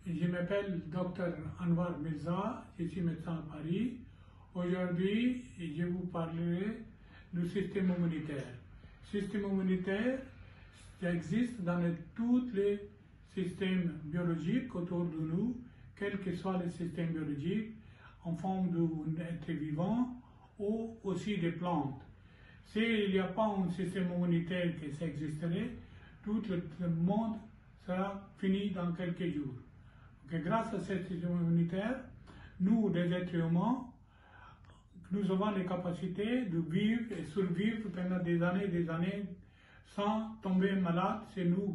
Je m'appelle Dr Anwar Mirza, je suis médecin à Paris. Aujourd'hui, je vous parlerai du système immunitaire. Le système immunitaire, ça existe dans tous les systèmes biologiques autour de nous, quel que soit le système biologique, en forme d'être vivant ou aussi des plantes. S'il n'y a pas un système immunitaire qui existerait, tout le monde sera fini dans quelques jours. Okay, grâce à ce système immunitaire, nous, des êtres humains, nous avons les capacités de vivre et survivre pendant des années sans tomber malade si nous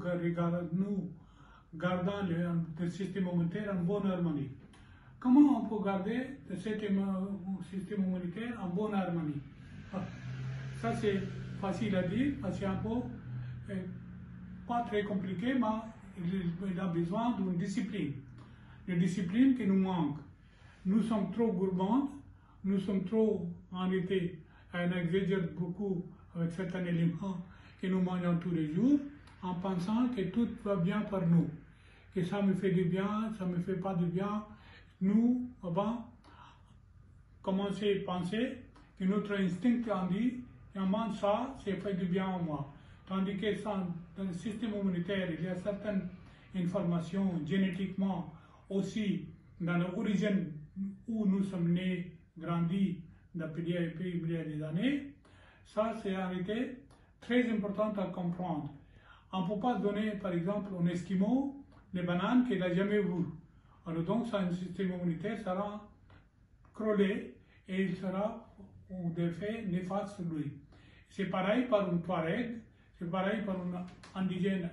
gardons le système immunitaire en bonne harmonie. Comment on peut garder le système immunitaire en bonne harmonie? Ça c'est facile à dire, parce que c'est un peu pas très compliqué, mais il a besoin d'une discipline. Une discipline qui nous manque. Nous sommes trop gourmands, nous sommes trop en été, on exagère beaucoup avec certains éléments que nous mangeons tous les jours, en pensant que tout va bien pour nous, que ça me fait du bien, ça ne me fait pas du bien. Nous avons commencé à penser que notre instinct en dit, on mange ça, ça fait du bien à moi. Tandis que dans le système immunitaire, il y a certaines informations génétiquement aussi dans l'origine où nous sommes nés, grandis depuis milliers d'années. Ça, c'est en réalité très important à comprendre. On ne peut pas donner, par exemple, un Esquimau des bananes qu'il n'a jamais vu. Alors donc, ça, un système immunitaire sera crôlé et il sera des effets néfastes sur lui. C'est pareil pour un Touareg, c'est pareil pour un indigène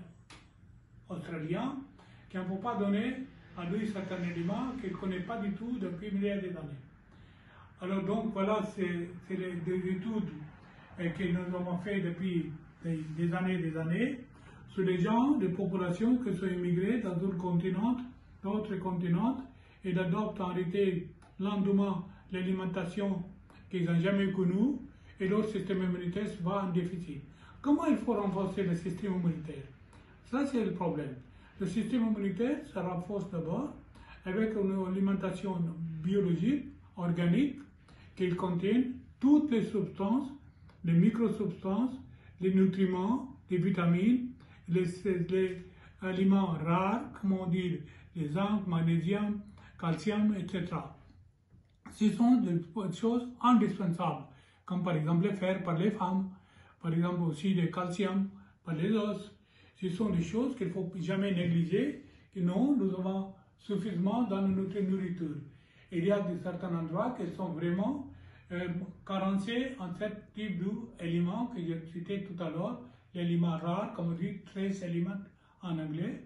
australien qui ne peut pas donner à lui certains éléments qu'il ne connaît pas du tout depuis milliers d'années. Alors donc voilà, c'est des études que nous avons fait depuis des années sur les gens, des populations qui sont immigrées dans d'autres continents et d'adopter en réalité lentement l'alimentation qu'ils n'ont jamais connue et leur système immunitaire va en déficit. Comment il faut renforcer le système immunitaire? Ça c'est le problème. Le système immunitaire se renforce d'abord avec une alimentation biologique, organique, qui contient toutes les substances, les microsubstances, les nutriments, les vitamines, les aliments rares, comment dire, les zinc, magnésium, calcium, etc. Ce sont des choses indispensables, comme par exemple le fer par les femmes, par exemple aussi le calcium par les os. Ce sont des choses qu'il ne faut jamais négliger, que non, nous avons suffisamment dans notre nourriture. Il y a certains endroits qui sont vraiment carencés en ce type d'éléments que j'ai cité tout à l'heure, les aliments rares, comme on dit, trace elements en anglais.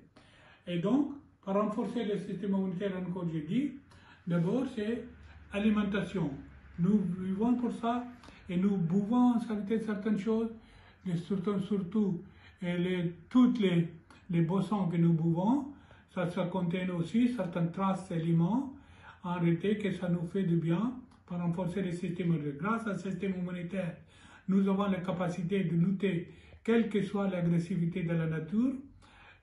Et donc, pour renforcer le système immunitaire, encore j'ai dit, d'abord c'est alimentation. Nous vivons pour ça et nous buvons en réalité certaines choses, et surtout toutes les boissons que nous buvons, ça contient aussi certaines traces d'aliments, en réalité que ça nous fait du bien pour renforcer le système immunitaire. Grâce à ce système immunitaire, nous avons la capacité de lutter, quelle que soit l'agressivité de la nature,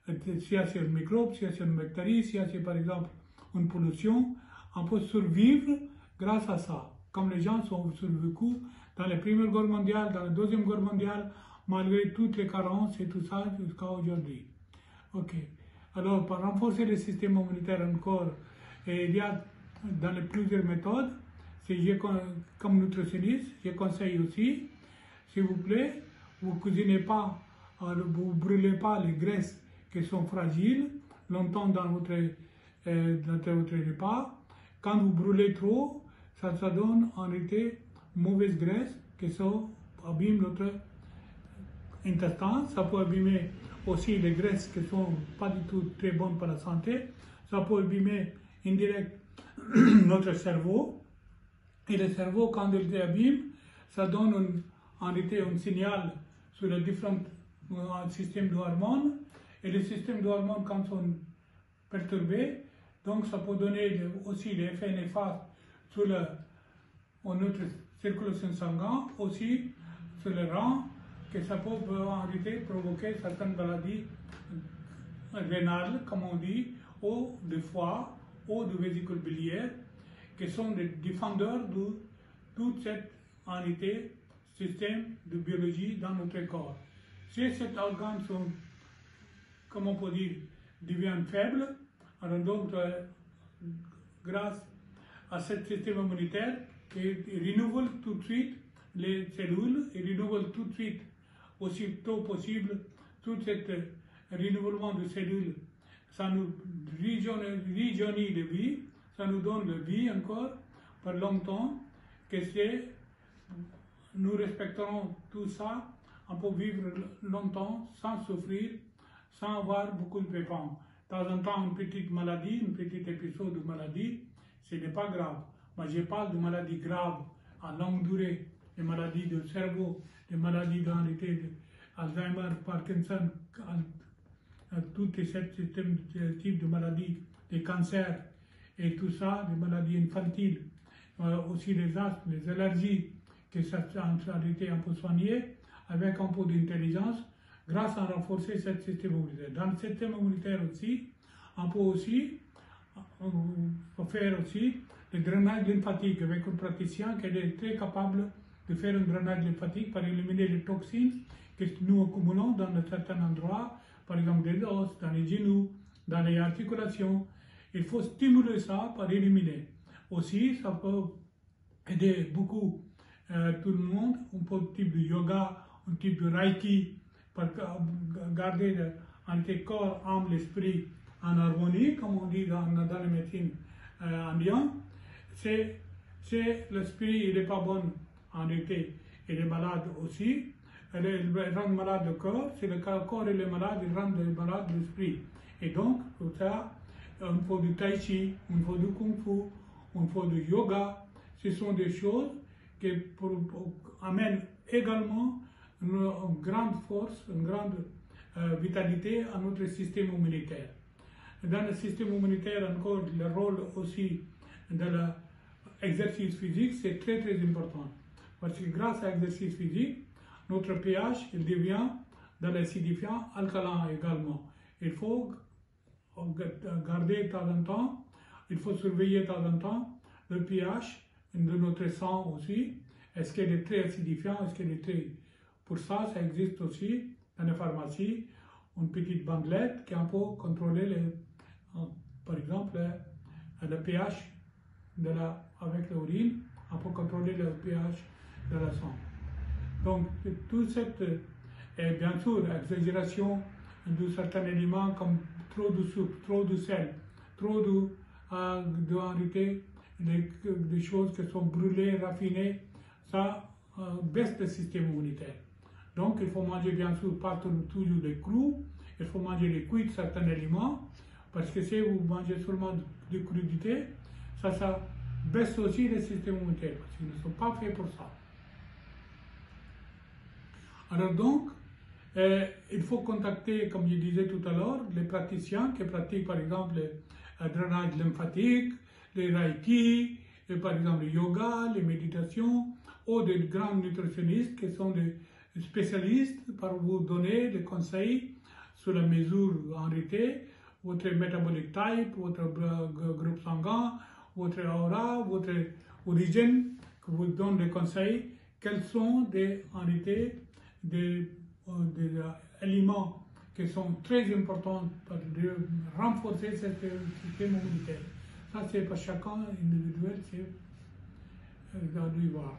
si c'est un microbe, si c'est une bactérie, si c'est par exemple une pollution, on peut survivre grâce à ça. Comme les gens sont survécus dans la Première Guerre mondiale, dans la Deuxième Guerre mondiale, malgré toutes les carences et tout ça jusqu'à aujourd'hui. Ok. Alors, pour renforcer le système immunitaire encore, il y a dans les plusieurs méthodes. Comme nutritionniste, je conseille aussi, s'il vous plaît, vous ne cuisinez pas, vous ne brûlez pas les graisses qui sont fragiles longtemps dans votre repas. Quand vous brûlez trop, ça donne en réalité mauvaise graisse qui abîme notre intestin. Ça peut abîmer aussi les graisses qui ne sont pas du tout très bonnes pour la santé. Ça peut abîmer indirect notre cerveau. Et le cerveau, quand il s'abîme, ça donne en réalité un signal sur les différents systèmes d'hormones. Et les systèmes d'hormones, quand sont perturbés, donc ça peut donner aussi l'effet néfaste sur notre circulation sanguine, aussi sur le rein, que ça peut en réalité provoquer certaines maladies rénale, comme on dit, eau de foie, eau de vésicule biliaire, qui sont des défendeurs de toute cette unité, système de biologie dans notre corps. Si cet organe sont, comme on peut dire, deviennent faibles, alors donc, grâce à ce système immunitaire, il renouvelle tout de suite les cellules, il renouvelle tout de suite, aussi tôt possible, tout ce renouvellement de cellules. Ça nous rajeunit de vie, ça nous donne de vie encore pour longtemps, que c'est, nous respecterons tout ça, on peut vivre longtemps sans souffrir, sans avoir beaucoup de pépins. De temps en temps, une petite maladie, une petite épisode de maladie, ce n'est pas grave. Mais je parle de maladies graves, à longue durée, des maladies du cerveau, des maladies d'Alzheimer, Parkinson, tous ces types de maladies, des cancers et tout ça, des maladies infantiles, aussi les asthmes, les allergies, que ça a été un peu soigné avec un peu d'intelligence, grâce à renforcer ce système immunitaire. Dans le système immunitaire aussi, on peut aussi faire aussi le drainage lymphatique avec un praticien qui est très capable de faire un drainage lymphatique pour éliminer les toxines que nous accumulons dans certains endroits, par exemple des os, dans les genoux, dans les articulations. Il faut stimuler ça pour éliminer. Aussi, ça peut aider beaucoup tout le monde, un type de yoga, un type de reiki, pour garder le corps, âme, l'esprit en harmonie, comme on dit dans la médecine indienne. C'est l'esprit, il n'est pas bon en réalité, il est malade aussi. Il rend malade le corps, c'est le corps il est malade, il rend malade l'esprit. Et donc, pour ça, on fait du tai chi, on fait du kung fu, on fait du yoga. Ce sont des choses qui amènent également une grande force, une grande vitalité à notre système immunitaire. Dans le système immunitaire, encore, le rôle aussi de l'exercice physique, c'est très très important. Parce que grâce à l'exercice physique, notre pH il devient dans l'acidifiant alcalin également. Il faut garder de temps en temps, il faut surveiller de temps en temps le pH de notre sang aussi. Est-ce qu'il est très acidifiant, est-ce qu'il est très... Pour ça, ça existe aussi dans la pharmacie, une petite bandelette qui peut contrôler, par exemple, le pH avec l'urine, on peut contrôler le pH de la sang. Donc, tout cette, et bien sûr, exagération de certains aliments comme trop de sucre, trop de sel, trop des choses qui sont brûlées, raffinées, ça baisse le système immunitaire. Donc, il faut manger bien sûr pas toujours des crus, il faut manger les cuits de certains aliments, parce que si vous mangez seulement des crudités, ça baisse aussi le système immunitaire, parce qu'ils ne sont pas faits pour ça. Alors donc, il faut contacter, comme je disais tout à l'heure, les praticiens qui pratiquent par exemple le drainage lymphatique, les reiki, par exemple le yoga, les méditations, ou des grands nutritionnistes qui sont des spécialistes pour vous donner des conseils sur la mesure en réalité, votre metabolic type, votre groupe sanguin, votre aura, votre origine, qui vous donne des conseils, quels sont en réalité des aliments qui sont très importants pour renforcer ce système immunitaire. Ça, c'est pour chacun individuel, c'est à lui voir.